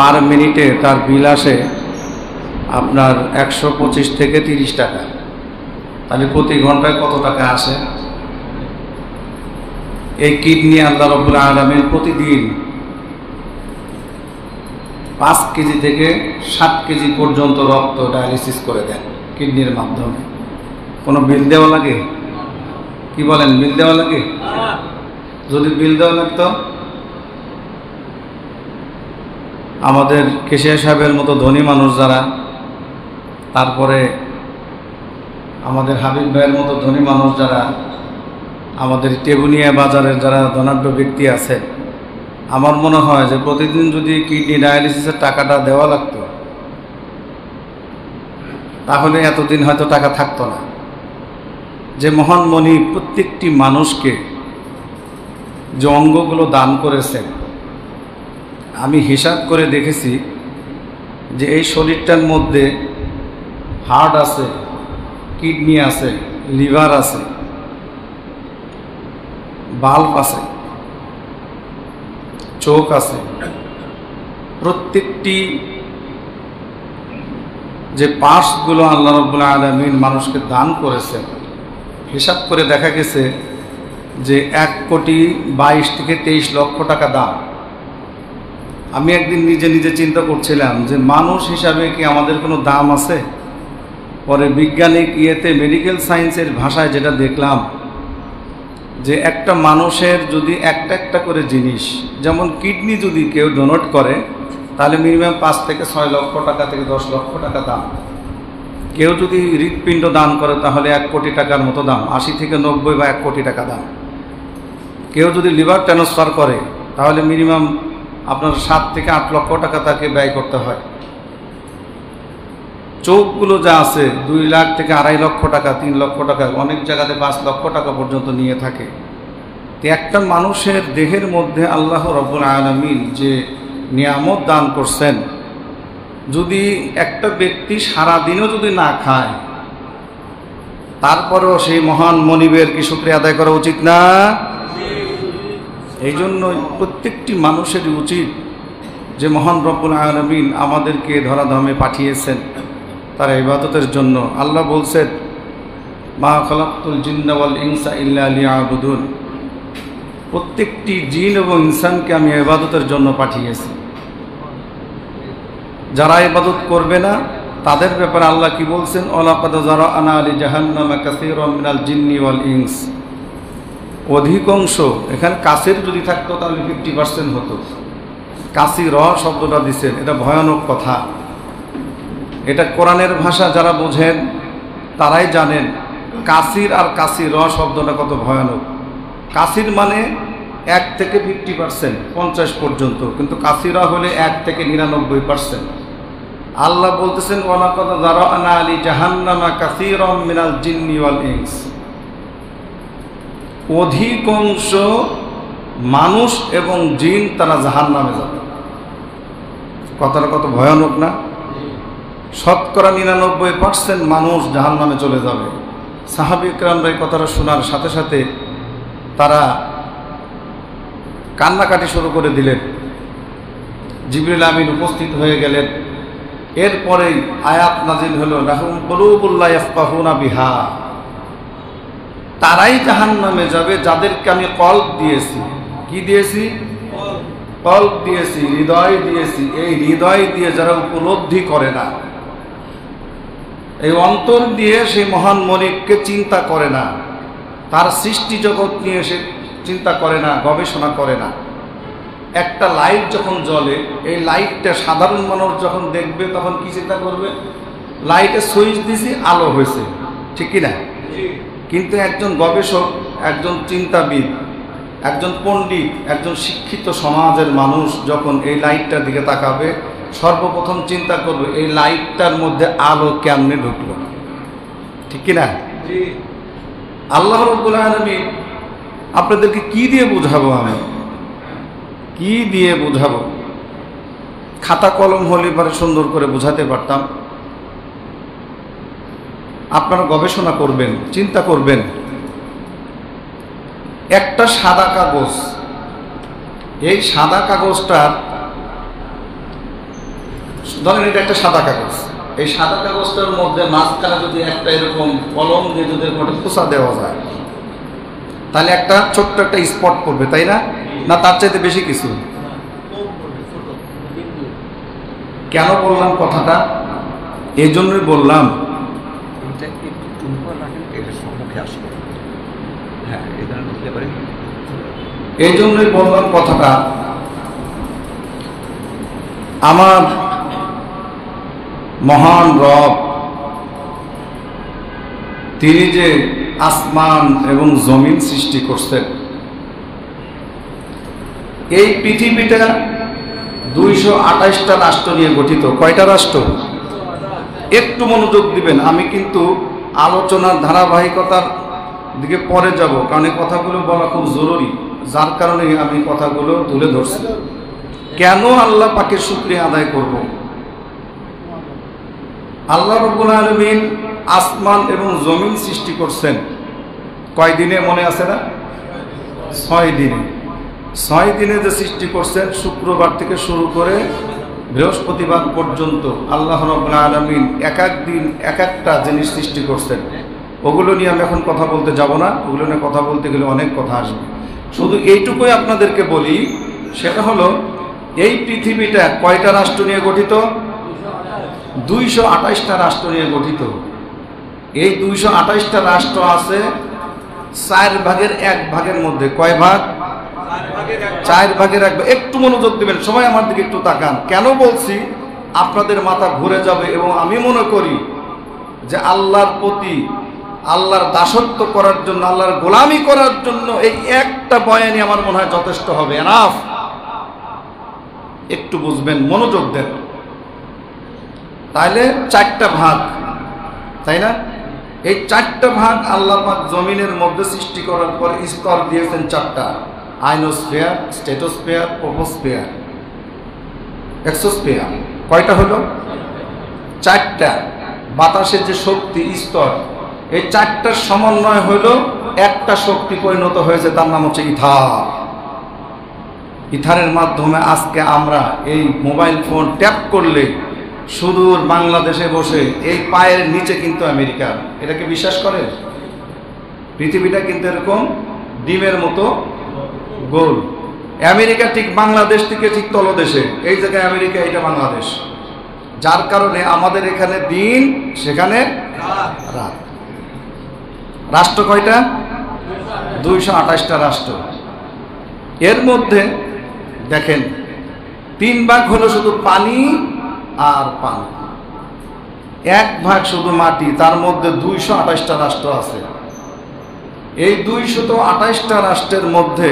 পার মিনিটে তার বিল আসে আপনার 125 থেকে 30 টাকা। তাহলে প্রতি ঘন্টায় কত টাকা আসে? এই কিডনি আল্লাহ রাব্বুল আলামিন প্রতিদিন 5 কেজি থেকে 7 কেজি পর্যন্ত রক্ত ডায়ালিসিস করে দেন কিডনির মাধ্যমে। কোনো বিল দেওয়া লাগে? কি বলেন, বিল দেওয়া লাগে? যদি বিল দেওয়া লাগতো আমাদের কেশিয়া সাহেবের মতো ধনী মানুষ যারা, তারপরে আমাদের হাবিব ভাইয়ের মতো ধনী মানুষ যারা, আমাদের টেবুনিয়া বাজারের যারা ধনাঢ্য ব্যক্তি আছে, আমার মনে হয় যে প্রতিদিন যদি কিডনি ডায়ালিসিসের টাকাটা দেওয়া লাগতো তাহলে এতদিন হয়তো টাকা থাকতো না। যে মহান মনি প্রত্যেকটি মানুষকে যে অঙ্গগুলো দান করেছেন, আমি হিসাব করে দেখেছি যে এই শরীরটার মধ্যে হার্ট আছে, কিডনি আছে, লিভার আছে, বাল্ব আছে, চোখ আছে। প্রত্যেকটি যে পার্টসগুলো আল্লাহ রাব্বুল আলামিন মানুষকে দান করেছেন, হিসাব করে দেখা গেছে যে 1,22 থেকে 23 লক্ষ টাকা দাম। আমি একদিন নিজে নিজে চিন্তা করছিলাম যে মানুষ হিসাবে কি আমাদের কোনো দাম আছে? পরে বিজ্ঞানিক মেডিকেল সায়েন্সের ভাষায় যেটা দেখলাম যে একটা মানুষের যদি একটা একটা করে জিনিস, যেমন কিডনি যদি কেউ ডোনেট করে তাহলে মিনিমাম 5 থেকে 6 লক্ষ টাকা থেকে 10 লক্ষ টাকা দাম। কেউ যদি হৃৎপিণ্ড দান করে তাহলে 1 কোটি টাকার মতো দাম, 80 থেকে 90 বা 1 কোটি টাকা দাম। কেউ যদি লিভার ট্রান্সফার করে তাহলে মিনিমাম আপনার 7 থেকে 8 লক্ষ টাকা তাকে ব্যয় করতে হয়। চোখগুলো যা আছে 2 লাখ থেকে 2.5 লক্ষ টাকা, 3 লক্ষ টাকা, অনেক জায়গাতে 5 লক্ষ টাকা পর্যন্ত নিয়ে থাকে। তো একটা মানুষের দেহের মধ্যে আল্লাহ রাব্বুল আলামিন যে নিয়ামত দান করছেন, যদি একটা ব্যক্তি সারাদিনও যদি না খায় তারপরেও সেই মহান মনিবের কি শুকরিয়া আদায় করা উচিত না? এই জন্য প্রত্যেকটি মানুষেরই উচিত যে মহান রব্বুল আলামিন আমাদেরকে ধরাধামে পাঠিয়েছেন তার ইবাদতের জন্য। আল্লাহ বলছেন, মা খালাকতুল জিন্না ওয়াল ইনসা ইল্লা লিয়াবুদুন, প্রত্যেকটি জিন এবং ইনসানকে আমি ইবাদতের জন্য পাঠিয়েছি। যারা ইবাদত করবে না তাদের ব্যাপারে আল্লাহ কি বলছেন? ওয়ালাকাদ যারা'না লি জাহান্নামা কাসীরাম মিনাল জিন্নি ওয়াল ইনস। অধিকাংশ, এখানে কাসির যদি থাকতো তাহলে 50% হতো। কাসির শব্দটা দিচ্ছেন, এটা ভয়ানক কথা। এটা কোরআনের ভাষা যারা বোঝেন তারাই জানেন কাসির আর কাসির শব্দটা কত ভয়ানক। কাসির মানে 1 থেকে 50%, 50 পর্যন্ত, কিন্তু কাসিরা হলে 1 থেকে 99%। আল্লাহ বলতেছেন, ওয়ালাকাদ যারা'না লি জাহান্নামা কাসীরাম মিনাল জিন্নি ওয়াল ইনস। অধিকাংশ মানুষ এবং জিন তারা জাহান্নামে যাবে। কথাটা কত ভয়ানক না? শতকরা 99% মানুষ জাহান্নামে চলে যাবে। সাহাবী ইকরামরা এই কথাটা শোনার সাথে সাথে তারা কান্নাকাটি শুরু করে দিলেন। জিবরিল আমিন উপস্থিত হয়ে গেলেন। এরপরেই আয়াত নাজিল হলো, লাহুম কুলুবুন লা ইয়াফকাহুনা বিহা। তারাই জাহান্নামে যাবে যাদেরকে আমি কলব দিয়েছি। কি দিয়েছি? কলব দিয়েছি, হৃদয় দিয়েছি। এই হৃদয় দিয়ে যারা উপলব্ধি করে না, এই অন্তর দিয়ে সেই মহান মনিবকে চিন্তা করে না, তার সৃষ্টি জগৎ নিয়ে সে চিন্তা করে না, গবেষণা করে না। একটা লাইট যখন জ্বলে, এই লাইটটা সাধারণ মানুষ যখন দেখবে তখন কি চিন্তা করবে? লাইটে সুইচ দিছি, আলো হয়েছে, ঠিক কি না? কিন্তু একজন গবেষক, একজন চিন্তাবিদ, একজন পণ্ডিত, একজন শিক্ষিত সমাজের মানুষ যখন এই লাইটটার দিকে তাকাবে, সর্বপ্রথম চিন্তা করবে এই লাইটটার মধ্যে আলো কেমনে ঢুকলো, ঠিক কি না? আল্লাহ রাব্বুল আলামিন আপনাদেরকে কি দিয়ে বোঝাবো? আমি কি দিয়ে বোঝাবো? খাতা কলম হলে পরে সুন্দর করে বোঝাতে পারতাম। আপনারা গবেষণা করবেন, চিন্তা করবেন। একটা সাদা কাগজ, এই সাদা কাগজটার ধরেন এটা একটা সাদা কাগজ, এই সাদা কাগজটার মধ্যে মাঝখানে যদি একটা এরকম কলম দিয়ে যদি একটা খোসা দেওয়া যায়, তাহলে একটা ছোট্ট একটা স্পট পড়বে, তাই না? না তার চাইতে বেশি কিছু? কেন বললাম কথাটা? এই জন্যই বললাম, এই জন্যই বললাম কথাটা, আমার মহান রব তিনি যে আসমান এবং জমিন সৃষ্টি করছেন, এই পৃথিবীটা 228টা রাষ্ট্র নিয়ে গঠিত। কয়টা রাষ্ট্র? একটু মনোযোগ দিবেন, আমি কিন্তু আলোচনার ধারাবাহিকতার দিকে পরে যাব, কারণ এই কথাগুলো বলা খুব জরুরি, যার কারণে আমি কথাগুলো তুলে ধরছি। কেন আল্লাহ পাকের শুকরিয়া আদায় করব? আল্লাহ রাব্বুল আলামিন আসমান এবং জমিন সৃষ্টি করছেন কয় দিনে মনে আছে না? 6 দিনে। 6 দিনে যে সৃষ্টি করছেন, শুক্রবার থেকে শুরু করে বৃহস্পতিবার পর্যন্ত আল্লাহ রাব্বুল আলামিন এক এক দিন এক একটা জিনিস সৃষ্টি করছেন। ওগুলো নিয়ে আমি এখন কথা বলতে যাব না, ওগুলো নিয়ে কথা বলতে গেলে অনেক কথা আসবে। শুধু এইটুকুই আপনাদেরকে বলি, সেটা হলো এই পৃথিবীটা কয়টা রাষ্ট্র নিয়ে গঠিত? 228টা রাষ্ট্র নিয়ে গঠিত। এই 228টা রাষ্ট্র আছে 4 ভাগের 1 ভাগের মধ্যে। কয় ভাগ? 4 ভাগের 1 ভাগ। একটু মনোযোগ দিবেন, সবাই আমার দিকে একটু তাকান। কেন বলছি? আপনাদের মাথা ঘুরে যাবে, এবং আমি মনে করি যে আল্লাহর প্রতি, আল্লাহর দাসত্ব করার জন্য, আল্লাহর গোলামি করার জন্য এই একটা বয়ানই আমার মনে হয় যথেষ্ট হবে। এনাফ। একটু বুঝবেন, মনোযোগ দেন। তাইলে 4টা ভাগ, তাই না? এই 4টা ভাগ আল্লাহ পাক জমিনের মধ্যে সৃষ্টি করার পর স্তর দিয়েছেন 4টা: আইনোস্ফিয়ার, স্ট্রেটোস্ফিয়ার, ট্রপোস্ফিয়ার, এক্সোস্ফিয়ার। কয়টা হলো? 4টা। বাতাসের যে শক্তি স্তর, এই 4টার সমন্বয় হলো একটা শক্তি পরিণত হয়েছে, তার নাম হচ্ছে ইথার। ইথারের মাধ্যমে আজকে আমরা এই মোবাইল ফোন ট্যাপ করলে সুদূর বাংলাদেশে বসে এই পায়ের নিচে কিন্তু আমেরিকা। এটাকে বিশ্বাস করেন? পৃথিবীটা কিন্তু এরকম ডিমের মতো গোল। আমেরিকা ঠিক বাংলাদেশ থেকে ঠিক তলদেশে, এই জায়গায় আমেরিকা, এটা বাংলাদেশ। যার কারণে আমাদের এখানে দিন, সেখানে রাত। রাষ্ট্র কয়টা? 228টা রাষ্ট্র। এর মধ্যে দেখেন 3 ভাগ হলো শুধু পানি আর পানি, 1 ভাগ শুধু মাটি। তার মধ্যে 228টা রাষ্ট্র আছে। এই 228টা রাষ্ট্রের মধ্যে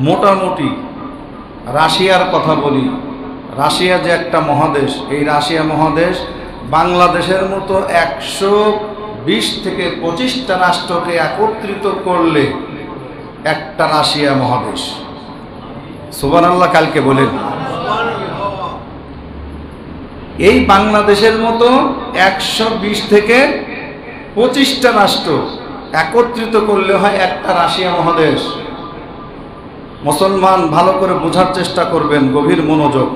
মোটামুটি রাশিয়ার কথা বলি, রাশিয়া যে একটা মহাদেশ, এই রাশিয়া মহাদেশ বাংলাদেশের মতো 120 থেকে 25টা রাষ্ট্রকে একত্রিত করলে একটা রাশিয়া মহাদেশ। সুবহানাল্লাহ, কালকে বলেন। এই বাংলাদেশের মতো 120 থেকে 25টা রাষ্ট্র একত্রিত করলে হয় একটা রাশিয়া মহাদেশ। মুসলমান ভালো করে বোঝার চেষ্টা করবেন, গভীর মনোযোগ।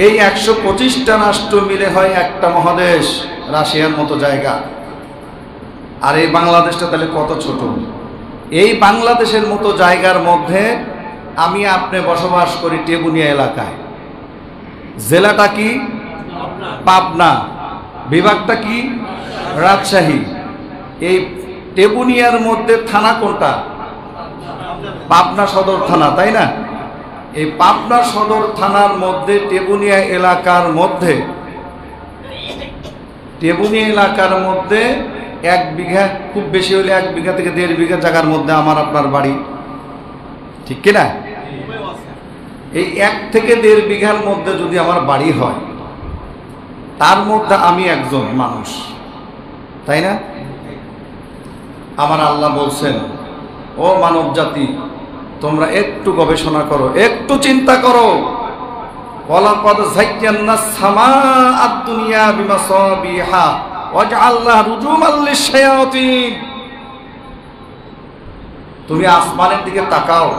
এই 125টা রাষ্ট্র মিলে হয় একটা মহাদেশ, রাশিয়ার মতো জায়গা। আর এই বাংলাদেশটা তাহলে কত ছোট! এই বাংলাদেশের মতো জায়গার মধ্যে আমি আপনি বসবাস করি টেবুনিয়া এলাকায়। জেলাটা কি? পাবনা। বিভাগটা কি? রাজশাহী। এই টেবুনিয়ার মধ্যে থানা কোনটা? পাবনা সদর থানা, তাই না? এই পাবনা সদর থানার মধ্যে টেবুনিয়া এলাকার মধ্যে, টেবুনিয়া এলাকার মধ্যে 1 বিঘা, খুব বেশি হলে 1 বিঘা থেকে 1.5 বিঘা জায়গার মধ্যে আমার আপনার বাড়ি, ঠিক কিনা? এই 1 থেকে 1.5 বিঘার মধ্যে যদি আমার বাড়ি হয়, তার মধ্যে আমি একজন মানুষ, তাই না? আমার আল্লাহ বলছেন, ও মানব জাতি, তোমরা একটু গবেষণা করো, একটু চিন্তা করো। ওয়ালাকাদ যায়্যানাস সামাআদ দুনিয়া বিমাসাবিহা ওয়াজআলনাহা রুজুমান লিশ-শায়াতিন। তুমি আসমানের দিকে তাকাও,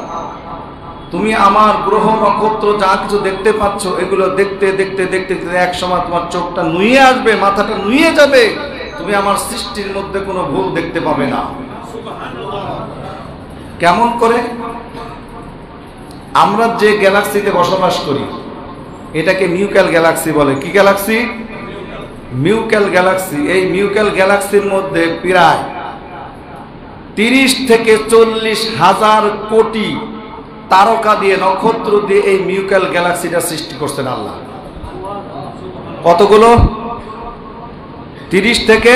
তুমি আমার গ্রহ নক্ষত্র যা কিছু দেখতে পাচ্ছ এগুলো দেখতে দেখতে দেখতে দেখতে এক সময় তোমার চোখটা নুয়ে আসবে, মাথাটা নুয়ে যাবে, তুমি আমার সৃষ্টির মধ্যে কোনো ভুল দেখতে পাবে না। কেমন করে? আমরা যে গ্যালাক্সিতে বসবাস করি এটাকে মিউক্যাল গ্যালাক্সি বলে। কি গ্যালাক্সি? মিউক্যাল গ্যালাক্সি। এই মিউক্যাল গ্যালাক্সির মধ্যে প্রায় 30 থেকে 40 হাজার কোটি তারকা দিয়ে, নক্ষত্র দিয়ে এই মিউক্যাল গ্যালাক্সিটা সৃষ্টি করছেন আল্লাহ। কতগুলো? 30 থেকে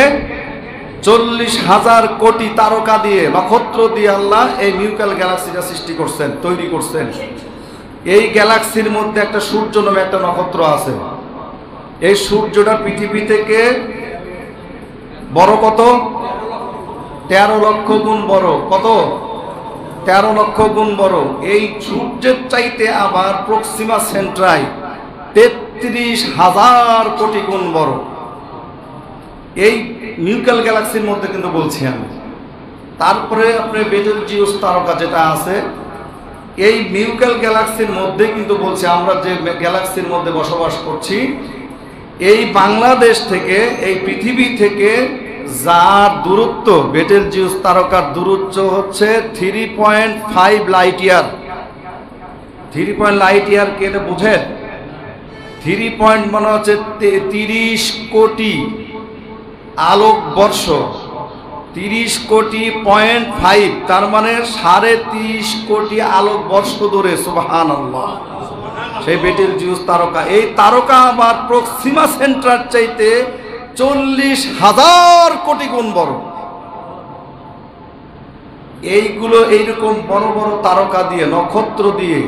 40 হাজার কোটি তারকা দিয়ে, নক্ষত্র দিয়ে আল্লাহ এই মিউক্যাল গ্যালাক্সিটা সৃষ্টি করছেন, তৈরি করছেন। এই গ্যালাক্সির মধ্যে একটা সূর্য নামে একটা নক্ষত্র আছে। এই সূর্যটা পৃথিবী থেকে বড় কত? 13 লক্ষ গুণ বড়। কত? 13 লক্ষ গুণ বড়। এই সূর্যের চাইতে আবার প্রক্সিমা সেন্ট্রাই 33,000 কোটি গুণ বড়। এই মিউক্যাল গ্যালাক্সির মধ্যে কিন্তু বলছি আমি। তারপরে আপনার বেটেলজিউস তারকা যেটা আছে, এই মিউক্যাল গ্যালাক্সির মধ্যে কিন্তু বলছি আমরা যে গ্যালাক্সির মধ্যে বসবাস করছি, এই বাংলাদেশ থেকে, এই পৃথিবী থেকে যার দূরত্ব, বেটেলজিউস তারকার দূরত্ব হচ্ছে 3.5 লাইট ইয়ার। 3 লাইট ইয়ার কে এটা বুঝেন? 3 মানে হচ্ছে 30 কোটি আলোকবর্ষ। 30 কোটি 0.5, তার মানে 30.5 কোটি আলোকবর্ষ দূরে। সুবহানাল্লাহ। সেই বেটেলজিউস তারকা, এই তারকা আবার প্রক্সিমা সেন্ট্রার চাইতে 40,000 কোটি গুণ বড়। এইগুলো এইরকম বড় বড় তারকা দিয়ে, নক্ষত্র দিয়ে,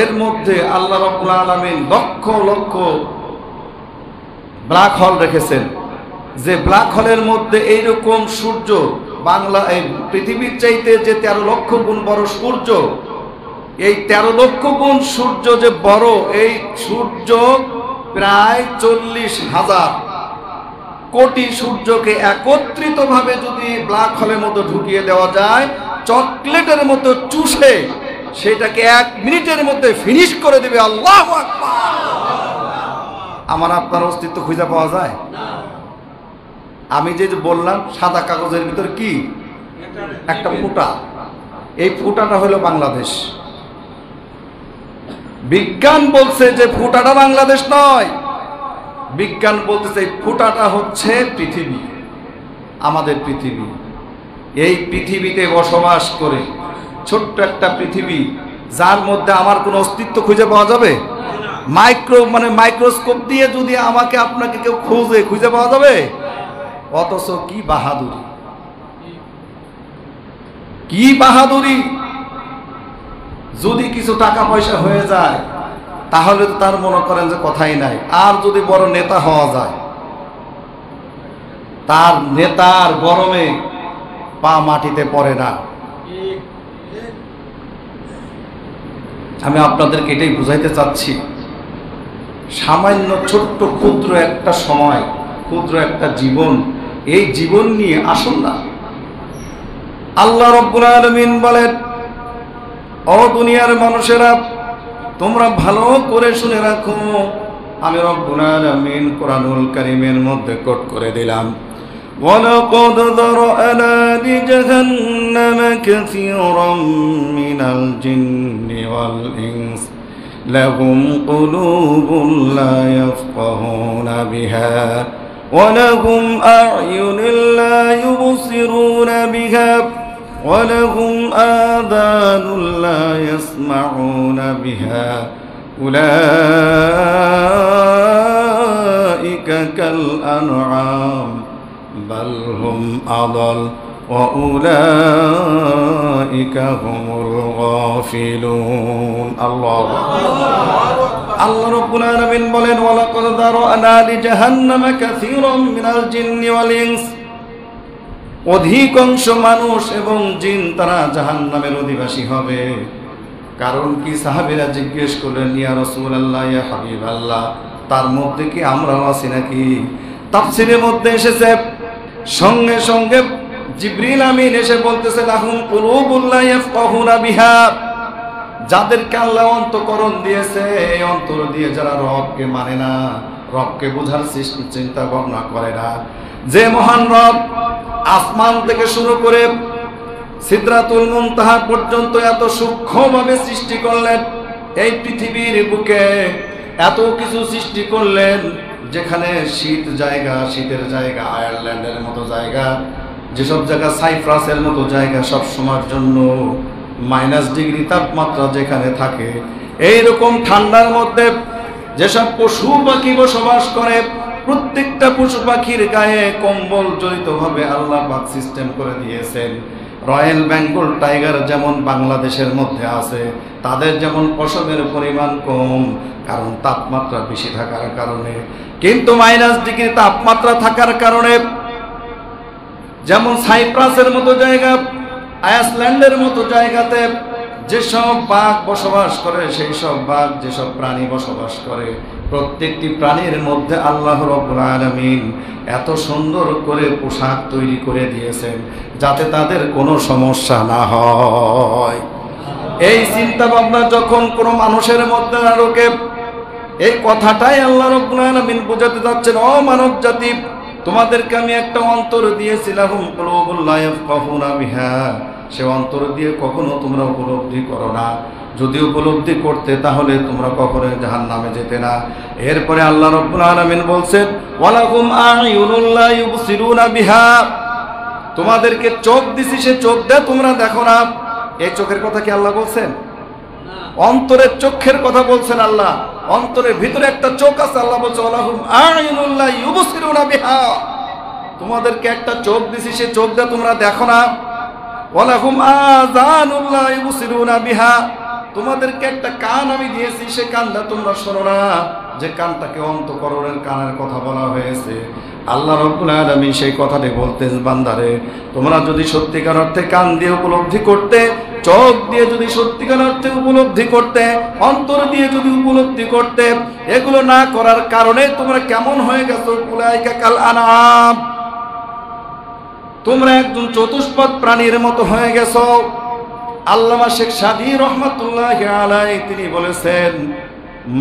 এর মধ্যে আল্লাহ রাব্বুল আলামিন লক্ষ লক্ষ ব্ল্যাক হোল রেখেছেন। যে ব্ল্যাক হোলের মধ্যে এইরকম সূর্য, এই পৃথিবীর চাইতে যে 13 লক্ষ গুণ বড় সূর্য, এই 13 লক্ষ গুণ সূর্য যে বড়, এই সূর্য প্রায় 40,000 কোটি সূর্যকে একত্রিত ভাবে যদি ব্ল্যাক হোলের মতো ঢুকিয়ে দেওয়া যায়, চকলেটের মতো চুষে সেটাকে 1 মিনিটের মধ্যে ফিনিশ করে দেবে। আল্লাহু আকবার। আমার আপনার অস্তিত্ব খুঁজে পাওয়া যায়? আমি যে বললাম সাদা কাগজের ভিতর কি একটা ফুটা, এই ফুটাটা হলো বাংলাদেশ। বিজ্ঞান বলছে যে ফুটাটা বাংলাদেশ নয়, বিজ্ঞান বলতেছে এই ফুটাটা হচ্ছে পৃথিবী, আমাদের পৃথিবী। এই পৃথিবীতে বসবাস করে ছোট্ট একটা পৃথিবী, যার মধ্যে আমার কোনো অস্তিত্ব খুঁজে পাওয়া যাবে? মাইক্রোস্কোপ দিয়ে যদি আমাকে আপনাকে কেউ খুঁজে পাওয়া যাবে? অথচ কি বাহাদুরি, কি বাহাদুরি! যদি কিছু টাকা পয়সা হয়ে যায় তাহলে তো তার মনে করেন যে কথাই নাই। আর যদি বড় নেতা হওয়া যায়, তার নেতার গরমে পা মাটিতে পড়ে না। আমি আপনাদেরকে এটাই বুঝাইতে চাচ্ছি, সামান্য ছোট্ট ক্ষুদ্র একটা সময়, ক্ষুদ্র একটা জীবন, এই জীবন নিয়ে আসুন না। আল্লাহ রাব্বুল আলামিন বলেন, ও দুনিয়ার মানুষেরা, তোমরা ভালো করে শুনে রাখো, আমি রব্বুল আলামিন কোরআনুল কারীমের মধ্যে কোট করে দিলাম, ওয়ালাকাদ যারা'না লিজাহান্নামা কাসীরাম মিনাল জিন্নি ওয়াল ইনস লাহুম কুলুবুন লা ইয়াফকাহুনা বিহা ওয়ালাহুম আ'য়ুনুন লা ইউবসিরুনা বিহা ওয়ালাহুম আযানুন লা ইয়াসমাউনা বিহা উলাইকা কাল আন'আম বাল হুম আদাল ওয়া উলাইকা হুমুল গাফিলুন। আল্লাহ রাব্বুল আলামিন বলেন, ওয়ালাকাদ যারা'না লিজাহান্নামা কাসীরাম মিনাল জিন্নি ওয়াল ইনস, অধিকাংশ মানুষ এবং জিন তারা জাহান্নামের অধিবাসী হবে। কারণ কি? সাহাবীরা জিজ্ঞেস করলেন, ইয়া রাসূলুল্লাহ, ইয়া হাবিবাল্লাহ, তার মধ্যে কি আমরাও আছি নাকি? তাফসীরের মধ্যে এসেছে, সঙ্গে সঙ্গে জিবরিল আমিন এসে বলতেছে, লাহুম কুলুবুন লা ইয়াফকাহুনা বিহা, যাদেরকে আল্লাহ অন্তঃকরণ দিয়েছে, এই অন্তর দিয়ে যারা রবকে মানে না, রবকে বোঝার চিন্তা ভাবনা করে না, যে মহান রব আসমান থেকে শুরু করে সিদরাতুল মুনতাহা পর্যন্ত এত সূক্ষ্মভাবে সৃষ্টি করলেন, এই পৃথিবীর বুকে এত কিছু সৃষ্টি করলেন, যেখানে শীতের জায়গা আয়ারল্যান্ডের মতো জায়গা, যেসব জায়গা সাইপ্রাসের মতো জায়গা সব সময়ের জন্য -ডিগ্রি তাপমাত্রা যেখানে থাকে, এইরকম ঠান্ডার মধ্যে যেসব পশু পাখি বসবাস করে, প্রত্যেকটা পশু পাখির গায়ে কম্বল জড়িতভাবে আল্লাহ পাক সিস্টেম করে দিয়েছেন। রয়্যাল বেঙ্গল টাইগার যেমন বাংলাদেশের মধ্যে আছে, তাদের যেমন পশমের পরিমাণ কম, কারণ তাপমাত্রা বেশি থাকার কারণে, কিন্তু -ডিগ্রি তাপমাত্রা থাকার কারণে যেমন সাইপ্রাসের মতো জায়গা, আইসল্যান্ডের মতো জায়গাতে যেসব বাঘ বসবাস করে, সেই সব বাঘ যেসব প্রাণী বসবাস করে, প্রত্যেকটি প্রাণীর মধ্যে আল্লাহ রাব্বুল আলামিন এত সুন্দর করে পোশাক তৈরি করে দিয়েছেন যাতে তাদের কোনো সমস্যা না হয়। এই চিন্তা ভাবনা যখন কোনো মানুষের মধ্যে না ঢোকে, এই কথাটাই আল্লাহ রাব্বুল আলামিন বোঝাতে যাচ্ছেন, ও মানব জাতি, তোমাদেরকে আমি একটা অন্তর দিয়েছিলাম, কুলুবুল লা ইয়াফকাহুনা বিহা, সে অন্তর দিয়ে কখনো তোমরা উপলব্ধি করো না। যদি উপলব্ধি করতে তাহলে তোমরা কখনো জাহান্নামে যেতে না। এরপরে আল্লাহ রাব্বুল আলামিন বলছেন, ওয়ালাকুম আ'য়ুনুল লা ইউবসিরুনা বিহা, তোমাদেরকে চোখ দিছি, সে চোখ দিয়ে তোমরা দেখো না। এই চোখের কথা কি আল্লাহ বলছেন? অন্তরের চোখের কথা বলছেন আল্লাহ। অন্তরের ভিতরে একটা চোখ আছে, আল্লাহ বলছে ওয়ালাকুম আ'য়ুনুল লা ইউবসিরুনা বিহা, তোমাদেরকে একটা চোখ দিছি, সে চোখ দিয়ে তোমরা দেখো না। ওয়ালাকুম আযানুল লা ইউবসিরুনা বিহা, তোমাদেরকে একটা কান আমি দিয়েছি, সে কানটা তোমরা শোনো না, যে কানটাকে অন্তঃকরণের কানের কথা বলা হয়েছে। আল্লাহ রাব্বুল আলামিন সেই কথাটি বলতেন, বান্দারে, তোমরা যদি সত্যিকার অর্থে কান দিয়ে উপলব্ধি করতে, চোখ দিয়ে যদি সত্যিকার অর্থে উপলব্ধি করতে, অন্তর দিয়ে যদি উপলব্ধি করতে, এগুলো না করার কারণে তোমরা কেমন হয়ে গেছো, উলাইকা কাল আনআম, তোমরা একজন চতুষ্পদ প্রাণীর মতো হয়ে গেছো। আল্লামা শেখ সাদী রহমাতুল্লাহি আলাইহি তিনি বলেছেন,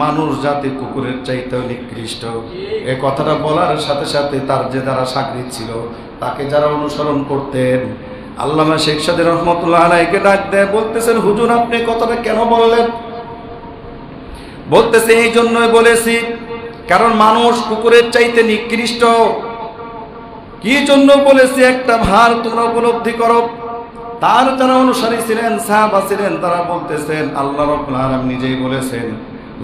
মানুষ জাতি কুকুরের চাইতেও নিকৃষ্ট। এই কথাটা বলার সাথে সাথে তার যে যারা সাগরিদ ছিল, তাকে যারা অনুসরণ করতেন, আল্লামা শেখ সাদী রহমাতুল্লাহি আলাইহিকে ডাক দেয়, বলতেছেন, হুজুর আপনি কথাটা কেন বললেন? বলতেছে, এই জন্যই বলেছি কারণ মানুষ কুকুরের চাইতে নিকৃষ্ট। কি জন্য বলেছি? একটা ভার তোমরা উপলব্ধি করো। তার যারা অনুসারী ছিলেন, সাহাবা ছিলেন, তারা বলতেছেন, আল্লাহ রাব্বুল আলামিন নিজেই বলেছেন,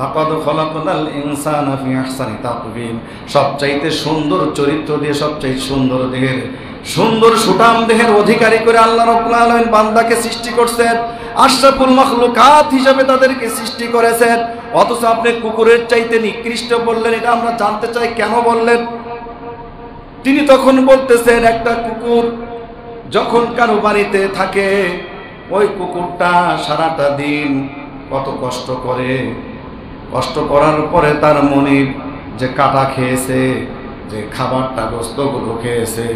লাকাদ খলাকনাল ইনসানা ফি আহসানি তাকওয়িম, সবচাইতে সুন্দর চরিত্র দিয়ে, সবচাইতে সুন্দর দেহের, সুন্দর সুঠাম দেহের অধিকারী করে আল্লাহ রাব্বুল আলামিন বান্দাকে সৃষ্টি করছেন, আশরাফুল মাখলুকাত হিসাবে তাদেরকে সৃষ্টি করেছেন। অথচ আপনি কুকুরের চাইতে নিকৃষ্ট বললেন, এটা আমরা জানতে চাই কেন বললেন? তিনি তখন বলতেছেন, একটা কুকুর যখন কারো বাড়িতে থাকে, ওই কুকুরটা সারাটা দিন কত কষ্ট করে, কষ্ট করার পরে তার মনিব যে কাটা খেয়েছে, যে খাবারটা গোস্তগুলো খেয়েছে,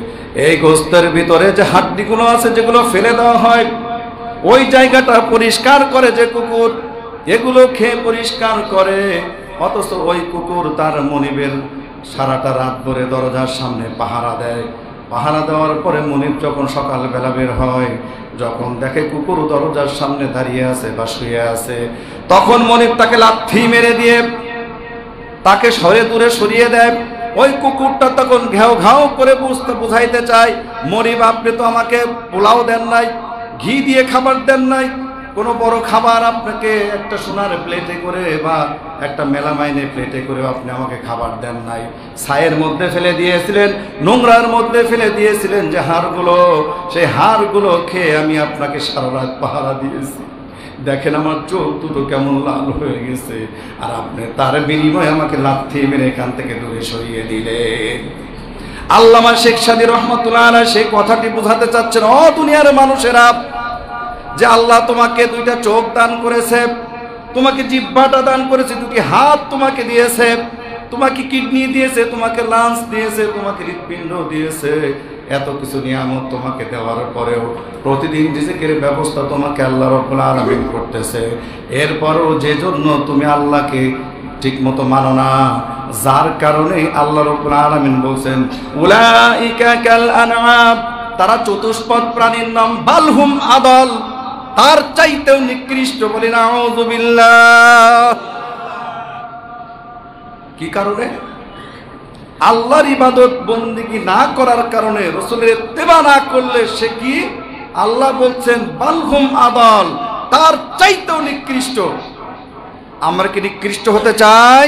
এই গোস্তের ভিতরে যে হাড্ডিগুলো আছে যেগুলো ফেলে দেওয়া হয়, ওই জায়গাটা পরিষ্কার করে যে কুকুর, এগুলো খেয়ে পরিষ্কার করে। অথচ ওই কুকুর তার মনিবের সারাটা রাত ধরে দরজার সামনে পাহারা দেয়। পাহারা দেওয়ার পরে মনিব যখন সকালবেলা বের হয়, যখন দেখে কুকুর দরজার সামনে দাঁড়িয়ে আছে বা শুয়ে আছে, তখন মনিব তাকে লাথি মেরে দিয়ে তাকে দূরে সরিয়ে দেয়। ওই কুকুরটা তখন ঘেউ ঘাউ করে বুঝাইতে চায়, মনিব আপনি তো আমাকে পোলাও দেন নাই, ঘি দিয়ে খাবার দেন নাই, কোনো বড় খাবার আপনাকে একটা সোনার প্লেটে করে বা একটা মেলামাইনে প্লেটে করে আপনি আমাকে খাবার দেন নাই, ছায়ের মধ্যে ফেলে দিয়েছিলেন, নোংরার মধ্যে ফেলে দিয়েছিলেন যে হাড়গুলো, সেই হাড়গুলো খেয়ে আমি আপনাকে সারা রাত পাহারা দিয়েছি। দেখেন আমার চোখ দুটো কেমন লাল হয়ে গেছে, আর আপনি তার বিনিময়ে আমাকে লাথি মেরে এখান থেকে দূরে সরিয়ে দিলেন। আল্লামা শেখ সাদী রহমাতুল্লাহ আলাইহি সেই কথাটি বোঝাতে চাচ্ছেন, ও দুনিয়ার মানুষেরা, যে আল্লাহ তোমাকে দুইটা চোখ দান করেছে, তোমাকে জিহ্বাটা দান করেছে, দুটি হাত তোমাকে দিয়েছে, তোমাকে কিডনি দিয়েছে, তোমাকে লাংস দিয়েছে, তোমাকে হৃৎপিণ্ড দিয়েছে, এত কিছু নিয়ামত তোমাকে দেওয়ার পরেও প্রতিদিন রিজিকের ব্যবস্থা তোমাকে আল্লাহ রাব্বুল আলামিন করতেছে, এরপরও যে জন্য তুমি আল্লাহকে ঠিক মতো মানো না, যার কারণে আল্লাহ রাব্বুল আলামিন বলছেন উলাইকা কাল আনআম, তারা চতুষ্পদ প্রাণীর নাম, বালহুম আদল, তার চাইতেও নিকৃষ্ট। বলি নাউযু বিল্লাহ। কি কারণে? আল্লাহর ইবাদত বন্দেগী না করার কারণে, রাসূলের ইত্তেবা না করলে সে কি? আল্লাহ বলছেন বালহুম আদল, তার চাইতেও নিকৃষ্ট। আমরা কি নিকৃষ্ট হতে চাই?